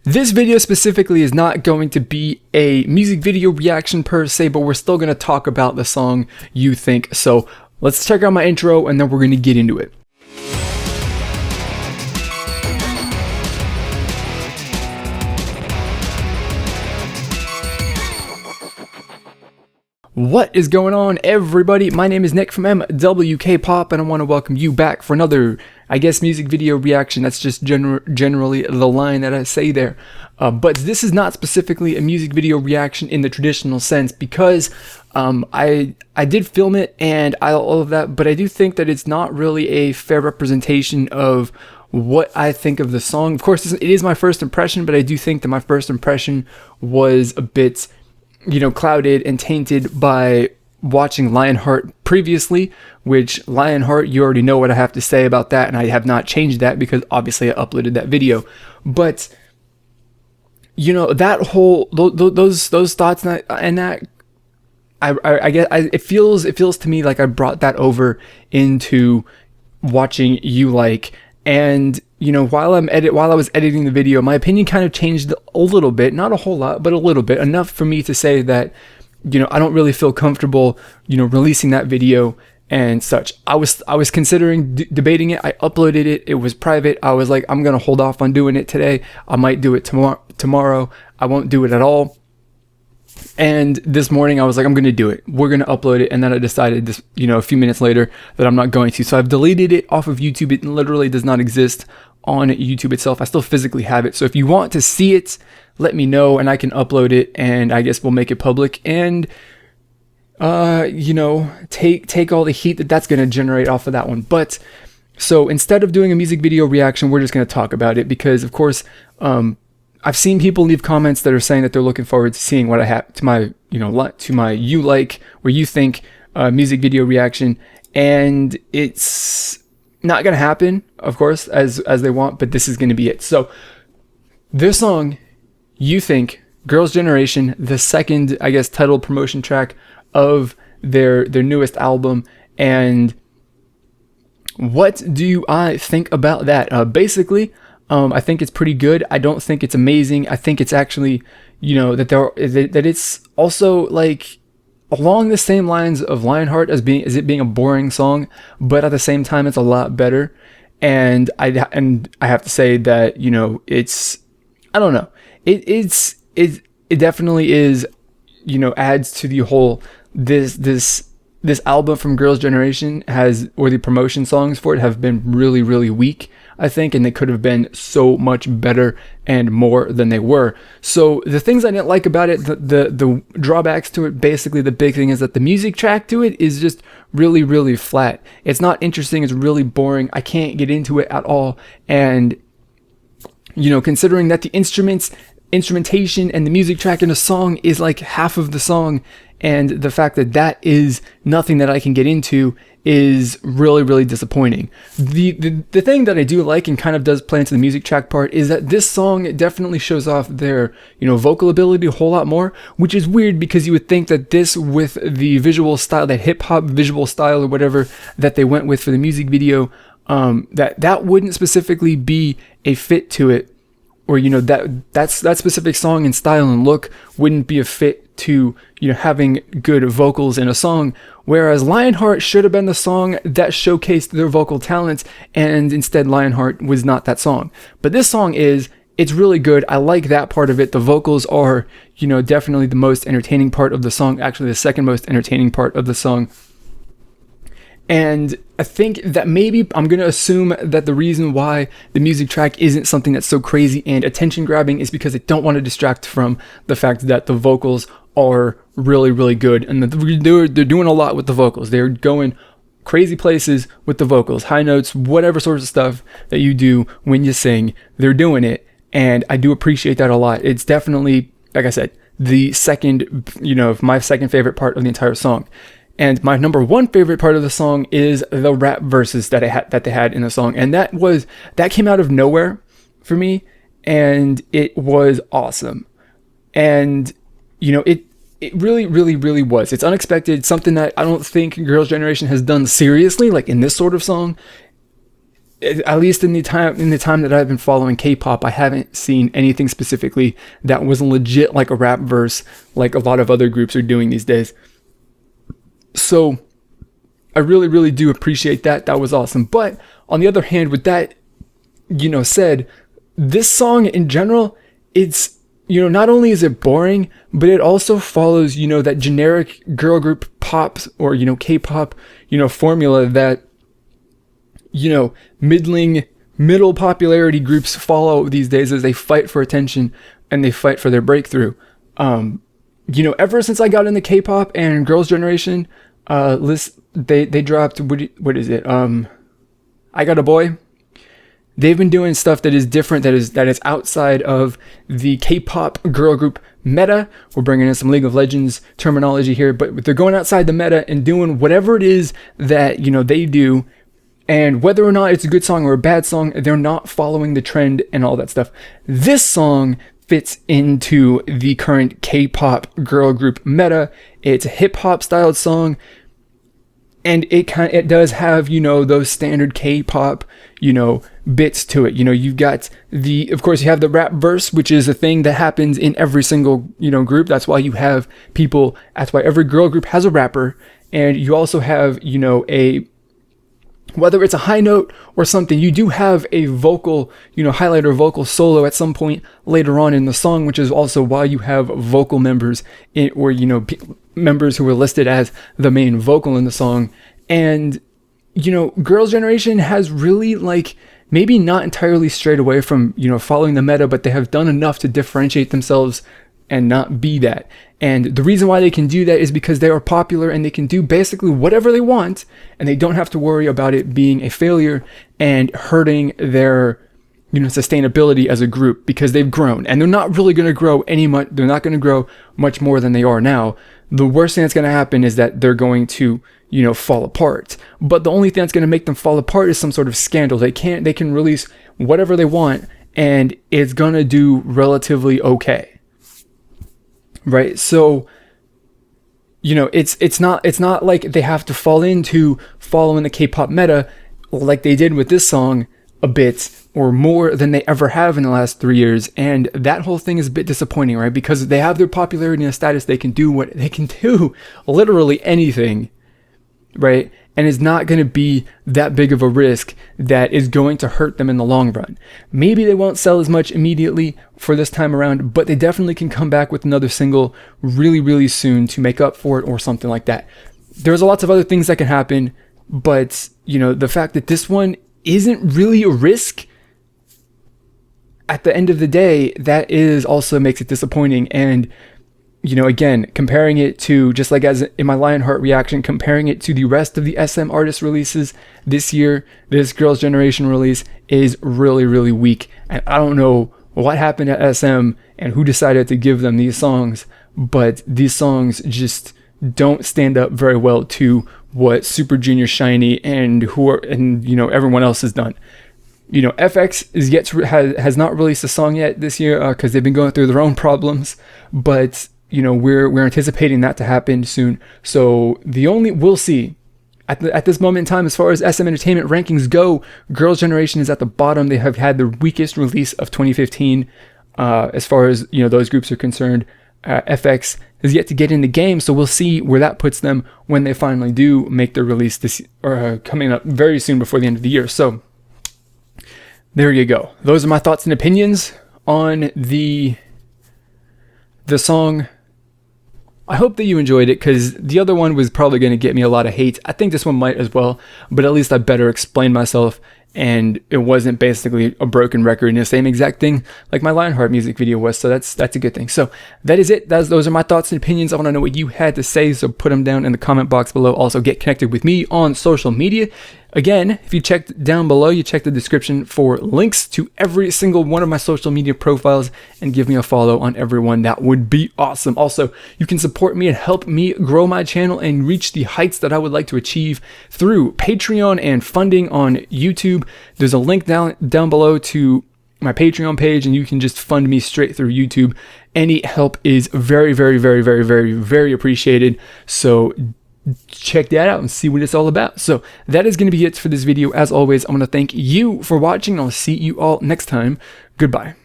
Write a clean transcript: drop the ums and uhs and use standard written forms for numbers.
This video specifically is not going to be a music video reaction per se, but we're still going to talk about the song You Think. So let's check out my intro and then we're going to get into it. What is going on, everybody? My name is Nick from MWK Pop, and I want to welcome you back for another, I guess, music video reaction. That's just generally the line that I say there. But this is not specifically a music video reaction in the traditional sense because I did film it and all of that, but I do think that it's not really a fair representation of what I think of the song. Of course, it is my first impression, but I do think that my first impression was a bit, clouded and tainted by watching Lionheart previously, which Lionheart, you already know what I have to say about that, and I have not changed that because obviously I uploaded that video. But that whole those thoughts and that I guess it feels to me like I brought that over into watching You Like. And while I was editing the video, my opinion kind of changed a little bit, not a whole lot, but a little bit, enough for me to say that I don't really feel comfortable releasing that video and such. I was considering debating it. I uploaded it. It was private. I was like, I'm gonna hold off on doing it today. I might do it tomorrow. I won't do it at all. And this morning I was like, I'm going to do it. We're going to upload it. And then I decided this, a few minutes later that I'm not going to. So I've deleted it off of YouTube. It literally does not exist on YouTube itself. I still physically have it. So if you want to see it, let me know and I can upload it, and I guess we'll make it public and, take all the heat that's going to generate off of that one. But so instead of doing a music video reaction, we're just going to talk about it because, of course, I've seen people leave comments that are saying that they're looking forward to seeing what I have to my, to my You Like, where You Think music video reaction, and it's not gonna happen, of course, as they want, but this is gonna be it. So this song, You Think, Girls' Generation, the second, I guess, title promotion track of their newest album, and what do I think about that? Basically, I think it's pretty good. I don't think it's amazing. I think it's actually, that it's also like along the same lines of Lionheart as it being a boring song, but at the same time it's a lot better. And I have to say that it's, I don't know, it definitely is, adds to the whole this album from Girls' Generation or the promotion songs for it have been really, really weak, I think, and they could have been so much better and more than they were. So the things I didn't like about it, the drawbacks to it, basically the big thing is that the music track to it is just really, really flat. It's not interesting. It's really boring. I can't get into it at all. And, considering that the instrumentation and the music track in a song is like half of the song, and the fact that that is nothing that I can get into is really, really disappointing. The thing that I do like and kind of does play into the music track part is that this song definitely shows off their, vocal ability a whole lot more, which is weird because you would think that this, with the visual style, that hip hop visual style or whatever that they went with for the music video, that wouldn't specifically be a fit to it. Or that specific song and style and look wouldn't be a fit to having good vocals in a song, whereas Lionheart should have been the song that showcased their vocal talents, and instead Lionheart was not that song. But this song it's really good. I like that part of it. The vocals are definitely the most entertaining part of the song, actually the second most entertaining part of the song. And I think that maybe I'm going to assume that the reason why the music track isn't something that's so crazy and attention grabbing is because they don't want to distract from the fact that the vocals are really, really good. And they're doing a lot with the vocals. They're going crazy places with the vocals, high notes, whatever sorts of stuff that you do when you sing, they're doing it. And I do appreciate that a lot. It's definitely, like I said, the second, my second favorite part of the entire song. And my number one favorite part of the song is the rap verses that they had in the song, and that came out of nowhere for me, and it was awesome. And it really, really, really was. It's unexpected, something that I don't think Girls' Generation has done seriously, like in this sort of song. at least in the time that I've been following K-pop, I haven't seen anything specifically that was legit like a rap verse, like a lot of other groups are doing these days. So I really, really do appreciate that. That was awesome. But on the other hand, with that, said, this song in general, it's, not only is it boring, but it also follows, that generic girl group pop or, K-pop, formula that, middle popularity groups follow these days as they fight for attention and they fight for their breakthrough. Ever since I got into K-pop and Girls' Generation, they dropped, what is it? I Got a Boy. They've been doing stuff that is different, that is outside of the K-pop girl group meta. We're bringing in some League of Legends terminology here, but they're going outside the meta and doing whatever it is that, they do. And whether or not it's a good song or a bad song, they're not following the trend and all that stuff. This song fits into the current K-pop girl group meta. It's a hip-hop styled song. And it does have, those standard K-pop, bits to it. You've got of course you have the rap verse, which is a thing that happens in every single, group. That's why you have that's why every girl group has a rapper. And you also have, whether it's a high note or something, you do have a vocal, highlight or vocal solo at some point later on in the song, which is also why you have vocal members members who were listed as the main vocal in the song. And, Girls' Generation has really, maybe not entirely strayed away from, following the meta, but they have done enough to differentiate themselves and not be that. And the reason why they can do that is because they are popular and they can do basically whatever they want, and they don't have to worry about it being a failure and hurting their, sustainability as a group, because they've grown and they're not really going to grow they're not going to grow much more than they are now. The worst thing that's going to happen is that they're going to, fall apart. But the only thing that's going to make them fall apart is some sort of scandal. They can release whatever they want and it's going to do relatively okay. Right? So, it's not like they have to fall into following the K-pop meta like they did with this song a bit or more than they ever have in the last 3 years. And that whole thing is a bit disappointing, right? Because they have their popularity and status. They can do literally anything, right? And it's not going to be that big of a risk that is going to hurt them in the long run. Maybe they won't sell as much immediately for this time around, but they definitely can come back with another single really, really soon to make up for it or something like that. There's lots of other things that can happen, but, the fact that this one isn't really a risk, at the end of the day, that is also makes it disappointing. And, again, comparing it to, just like as in my Lionheart reaction, comparing it to the rest of the SM artist releases this year, this Girls' Generation release is really, really weak. And I don't know what happened at SM and who decided to give them these songs, but these songs just don't stand up very well to what Super Junior, SHINee, and everyone else has done. FX has not released a song yet this year because they've been going through their own problems, but we're anticipating that to happen soon. So we'll see. At this moment in time, as far as SM Entertainment rankings go, Girls' Generation is at the bottom. They have had the weakest release of 2015 as far as those groups are concerned. FX has yet to get in the game, so we'll see where that puts them when they finally do make their release coming up very soon before the end of the year. So there you go. Those are my thoughts and opinions on the song. I hope that you enjoyed it, because the other one was probably going to get me a lot of hate. I think this one might as well, but at least I better explained myself, and it wasn't basically a broken record in the same exact thing like my Lionheart music video was. So that's a good thing. So that is it. Those are my thoughts and opinions. I want to know what you had to say, so put them down in the comment box below. Also, get connected with me on social media. Again, if you checked down below, you check the description for links to every single one of my social media profiles, and give me a follow on everyone. That would be awesome. Also, you can support me and help me grow my channel and reach the heights that I would like to achieve through Patreon and funding on YouTube. There's a link down below to my Patreon page, and you can just fund me straight through YouTube. Any help is very, very, very, very, very, very appreciated. So check that out and see what it's all about. So that is going to be it for this video. As always, I want to thank you for watching. I'll see you all next time. Goodbye.